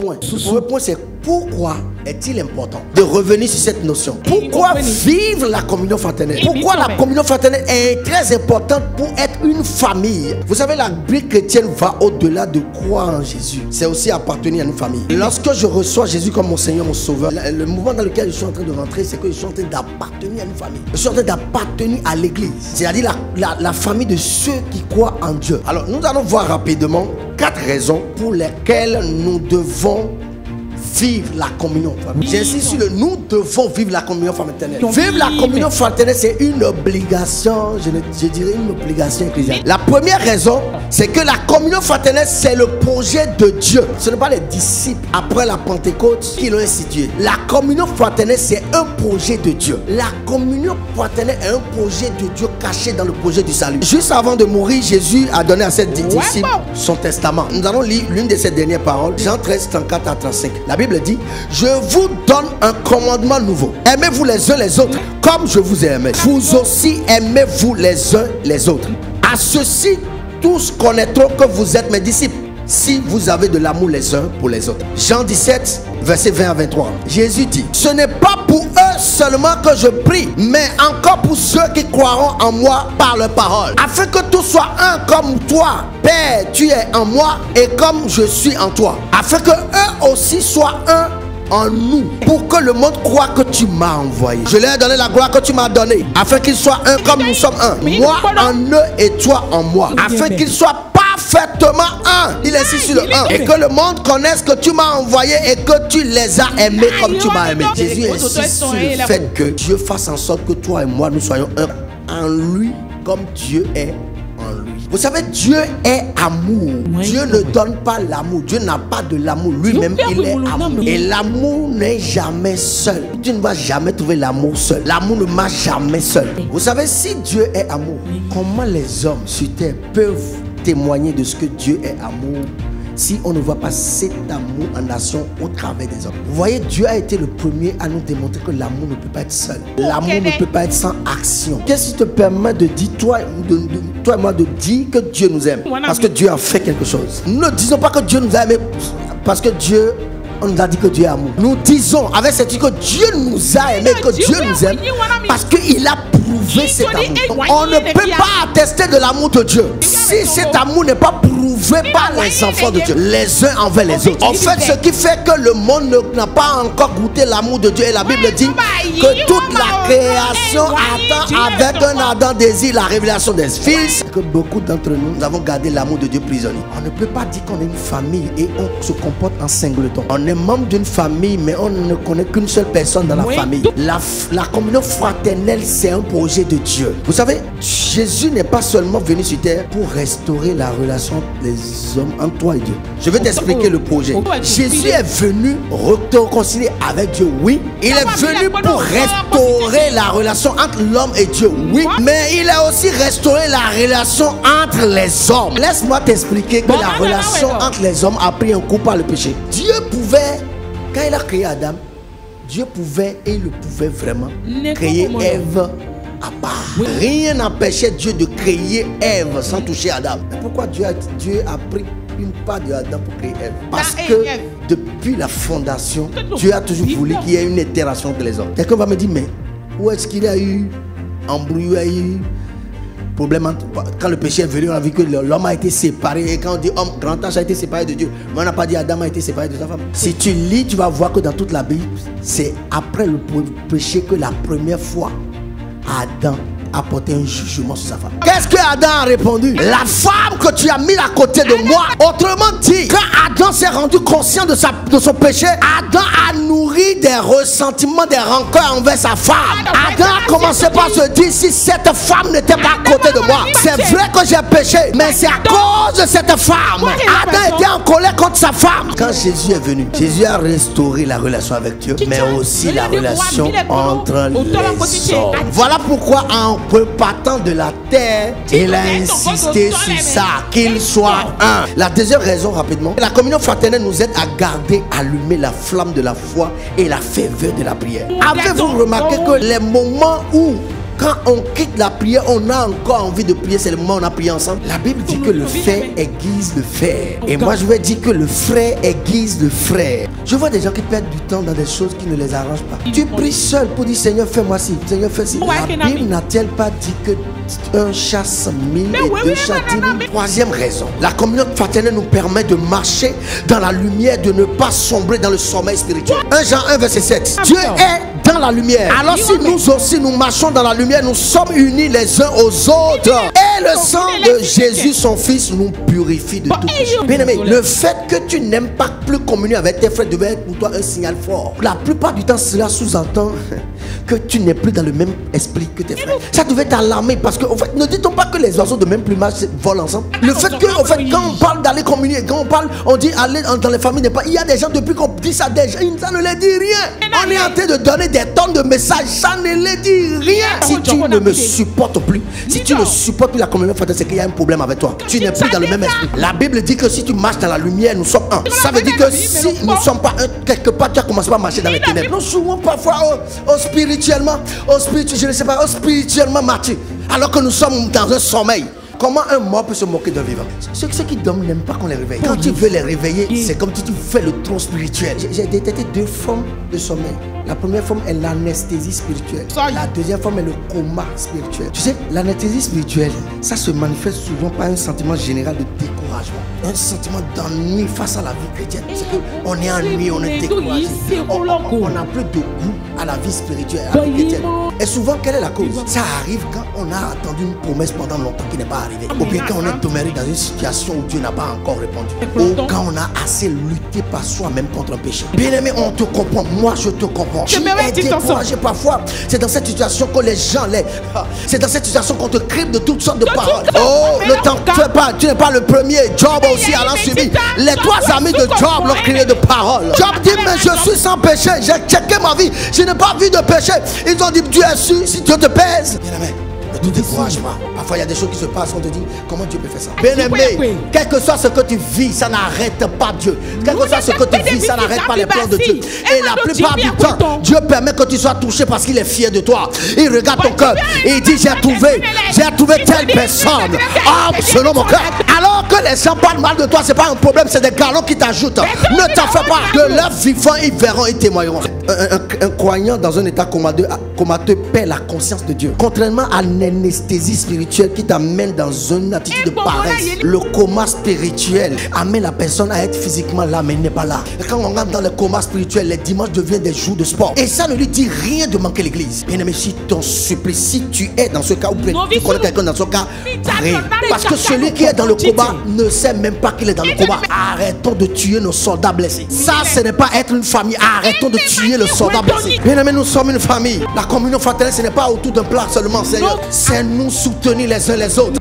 point. Le premier point, c'est pourquoi est-il important de revenir sur cette notion? Pourquoi vivre la communion fraternelle? Pourquoi la communion fraternelle est très importante pour être une famille? Vous savez, la vie chrétienne va au-delà de croire en Jésus. C'est aussi appartenir à une famille. Lorsque je reçois Jésus comme mon Seigneur, mon Sauveur, le mouvement dans lequel je suis en train de rentrer, c'est que je suis en train d'appartenir à une famille. Je suis en train d'appartenir à l'église. C'est-à-dire la famille de ceux qui croient en Dieu. Alors, nous allons voir rapidement 4 raisons pour lesquelles nous devons vivre la communion. J'insiste sur le nous devons vivre la communion fraternelle. Vivre la communion fraternelle, c'est une obligation, je dirais une obligation ecclésiastique. La première raison, c'est que la communion fraternelle, c'est le projet de Dieu. Ce n'est pas les disciples après la Pentecôte qui l'ont institué. La communion fraternelle, c'est un projet de Dieu. La communion fraternelle est un projet de Dieu caché dans le projet du salut. Juste avant de mourir, Jésus a donné à ses disciples son testament. Nous allons lire l'une de ses dernières paroles, Jean 13, 34 à 35. La Bible dit: je vous donne un commandement nouveau. Aimez-vous les uns les autres comme je vous ai aimé. Vous aussi aimez-vous les uns les autres. À ceci, tous connaîtront que vous êtes mes disciples, si vous avez de l'amour les uns pour les autres. Jean 17, verset 20 à 23. Jésus dit: ce n'est pas pour eux seulement que je prie, mais encore pour ceux qui croiront en moi par leur parole, afin que tous soient un comme toi, Père, tu es en moi, et comme je suis en toi, afin que eux aussi soient un en nous, pour que le monde croit que tu m'as envoyé. Je leur ai donné la gloire que tu m'as donnée, afin qu'ils soient un comme nous sommes un, moi en eux et toi en moi, afin qu'ils soient parfaitement un. Il insiste sur le un. Et que le monde connaisse que tu m'as envoyé et que tu les as aimés comme tu m'as aimé. Jésus insiste sur le fait que Dieu fasse en sorte que toi et moi nous soyons un en lui, comme Dieu est en lui. Vous savez, Dieu est amour. Dieu ne donne pas l'amour. Dieu n'a pas de l'amour. Lui-même, il est amour. Et l'amour n'est jamais seul. Tu ne vas jamais trouver l'amour seul. L'amour ne marche jamais seul. Vous savez, si Dieu est amour, comment les hommes sur terre peuvent témoigner de ce que Dieu est amour si on ne voit pas cet amour en action au travers des hommes? Vous voyez, Dieu a été le premier à nous démontrer que l'amour ne peut pas être seul. L'amour ne peut pas être sans action. Qu'est-ce qui te permet de dire, toi et moi, de dire que Dieu nous aime? Parce que Dieu a fait quelque chose. Nous ne disons pas que Dieu nous a aimés parce que Dieu, on nous a dit que Dieu est amour. Nous disons avec certitude que Dieu nous a aimés, que Dieu nous aime, parce qu'il a prouvé cet amour. On ne peut pas attester de l'amour de Dieu si cet amour n'est pas prouvé par les enfants de Dieu, les uns envers les autres. En fait, ce qui fait que le monde n'a pas encore goûté l'amour de Dieu, et la Bible dit que toute la création attend avec un ardent désir la révélation des fils. Que beaucoup d'entre nous avons gardé l'amour de Dieu prisonnier. On ne peut pas dire qu'on est une famille et on se comporte en singleton. On est membre d'une famille, mais on ne connaît qu'une seule personne dans la famille. La communion fraternelle, c'est un projet de Dieu. Vous savez, Jésus n'est pas seulement venu sur terre pour restaurer la relation des hommes entre toi et Dieu. Je vais t'expliquer le projet. Jésus est venu te réconcilier avec Dieu, oui. Il est venu pour restaurer la relation entre l'homme et Dieu, oui. Mais il a aussi restauré la relation entre les hommes. Laisse-moi t'expliquer que la relation entre les hommes a pris un coup par le péché. Dieu pouvait, quand il a créé Adam, Dieu pouvait et il le pouvait vraiment créer Ève à part. Rien n'empêchait Dieu de créer Ève sans toucher Adam. Mais pourquoi Dieu a pris une part de Adam pour créer Ève? Parce que depuis la fondation, Dieu a toujours voulu qu'il y ait une interaction entre les hommes. Quelqu'un va me dire, mais où est-ce qu'il y a eu embrouille, problème quand le péché est venu? On a vu que l'homme a été séparé. Et quand on dit homme, grand âge a été séparé de Dieu, mais on n'a pas dit Adam a été séparé de sa femme. Si tu lis, tu vas voir que dans toute la Bible, c'est après le péché que la première fois Adam a porté un jugement sur sa femme. Qu'est-ce que Adam a répondu? La femme que tu as mis à côté de moi. Autrement dit, quand Adam s'est rendu conscient de son péché, Adam a nourri des ressentiments, des rancœurs envers sa femme. Adam a commencé par se dire, si cette femme n'était pas à côté de moi, c'est vrai que j'ai péché, mais c'est à cause de cette femme. Adam était en colère contre sa femme. Quand Jésus est venu, Jésus a restauré la relation avec Dieu, mais aussi la relation entre les hommes. Voilà pourquoi en repartant de la terre, il a insisté sur ça, qu'il soit un. La deuxième raison, rapidement, la communion fraternelle nous aide à garder allumée la flamme de la foi et la ferveur de la prière. Avez-vous remarqué que les moments où quand on quitte la prière, on a encore envie de prier. C'est le moment où on a prié ensemble. La Bible dit que le fer aiguise le fer. Et moi, je vais dire que le frère aiguise le frère. Je vois des gens qui perdent du temps dans des choses qui ne les arrangent pas. Tu pries seul pour dire Seigneur, fais-moi ci, Seigneur, fais ci. La Bible n'a-t-elle pas dit que un chasse 1000 et deux chasse 10 000? Troisième raison, la communion fraternelle nous permet de marcher dans la lumière, de ne pas sombrer dans le sommeil spirituel. 1 Jean 1 verset 7. Dieu est dans la lumière. Alors si nous aussi nous marchons dans la lumière, nous sommes unis les uns aux autres. Et le sang de Jésus, son Fils, nous purifie de tout péché. Bien aimé, le fait que tu n'aimes pas plus communier avec tes frères devait être pour toi un signal fort. La plupart du temps, cela sous-entend que tu n'es plus dans le même esprit que tes frères. Ça devait t'alarmer parce que, en fait, ne dit-on pas que les oiseaux de même plumage volent ensemble? Le fait que, en fait, quand on parle d'aller communier, quand on parle, on dit aller dans les familles, il y a des gens, depuis qu'on dit ça, des gens, ça ne les dit rien. On est en train de donner des tonnes de messages, ça ne les dit rien. Si tu ne me supportes plus, si tu ne supportes plus la communion fraternelle, c'est qu'il y a un problème avec toi. Tu n'es plus dans le même esprit. La Bible dit que si tu marches dans la lumière, nous sommes un. Ça veut dire que si nous ne sommes pas un, quelque part, tu as commencé à marcher dans les ténèbres. Nous souvent parfois spirituellement, je ne sais pas, spirituellement marcher, alors que nous sommes dans un sommeil. Comment un mort peut se moquer d'un vivant? Ceux qui dorment n'aiment pas qu'on les réveille. Quand tu veux les réveiller, c'est comme si tu fais le tronc spirituel. J'ai détecté deux formes de sommeil. La première forme est l'anesthésie spirituelle. La deuxième forme est le coma spirituel. Tu sais, l'anesthésie spirituelle, ça se manifeste souvent par un sentiment général de découragement. Un sentiment d'ennui face à la vie chrétienne. C'est qu'on est ennuyé, on est découragé. On n'a plus de goût à la vie spirituelle, à la vie chrétienne. Et souvent, quelle est la cause? Ça arrive quand on a attendu une promesse pendant longtemps qui n'est pas arrivée. Ou bien quand on est demeuré dans une situation où Dieu n'a pas encore répondu. Ou quand on a assez lutté par soi-même contre un péché. Bien aimé, on te comprend. Moi, je te comprends. Tu es découragé parfois. C'est dans cette situation que les gens c'est dans cette situation qu'on te crible de toutes sortes de paroles. Oh, ne t'en fais pas. Tu n'es pas le premier. Job aussi allant subi. Les trois amis de Job l'ont crié de paroles. Job dit, mais je suis sans péché. J'ai checké ma vie. Je n'ai pas vu de péché. Ils ont dit, Dieu est sûr, si Dieu te pèse. Bien aimé, ne te décourage pas. Parfois, il y a des choses qui se passent, on te dit, comment Dieu peut faire ça? Bien aimé, quel que soit ce que tu vis, ça n'arrête pas Dieu. Quel que soit ce que tu vis, ça n'arrête pas les plans de Dieu. Et la plupart du temps, Dieu permet que tu sois touché parce qu'il est fier de toi. Il regarde ton cœur et il dit, j'ai trouvé telle personne. Ah, selon mon cœur. Alors que les gens parlent mal de toi, c'est pas un problème, c'est des galons qui t'ajoutent. Ne t'en fais pas. De leur vivant, ils verront, ils témoigneront. Un croyant dans un état comateux perd la conscience de Dieu. Contrairement à l'anesthésie spirituelle qui t'amène dans une attitude de paresse, le coma spirituel amène la personne à être physiquement là, mais il n'est pas là. Et quand on rentre dans le coma spirituel, les dimanches deviennent des jours de sport. Et ça ne lui dit rien de manquer l'église. Bien aimé, si ton supplice, si tu es dans ce cas, ou tu connais quelqu'un dans ce cas, prie. Parce que celui qui est dans le coma ne sait même pas qu'il est dans le coma. Arrêtons de tuer nos soldats blessés. Ça, ce n'est pas être une famille. Arrêtons de tuer le soldat blessé. Bien aimé, nous sommes une famille. La communion fraternelle, ce n'est pas autour d'un plat seulement, Seigneur. C'est nous soutenir les uns les autres.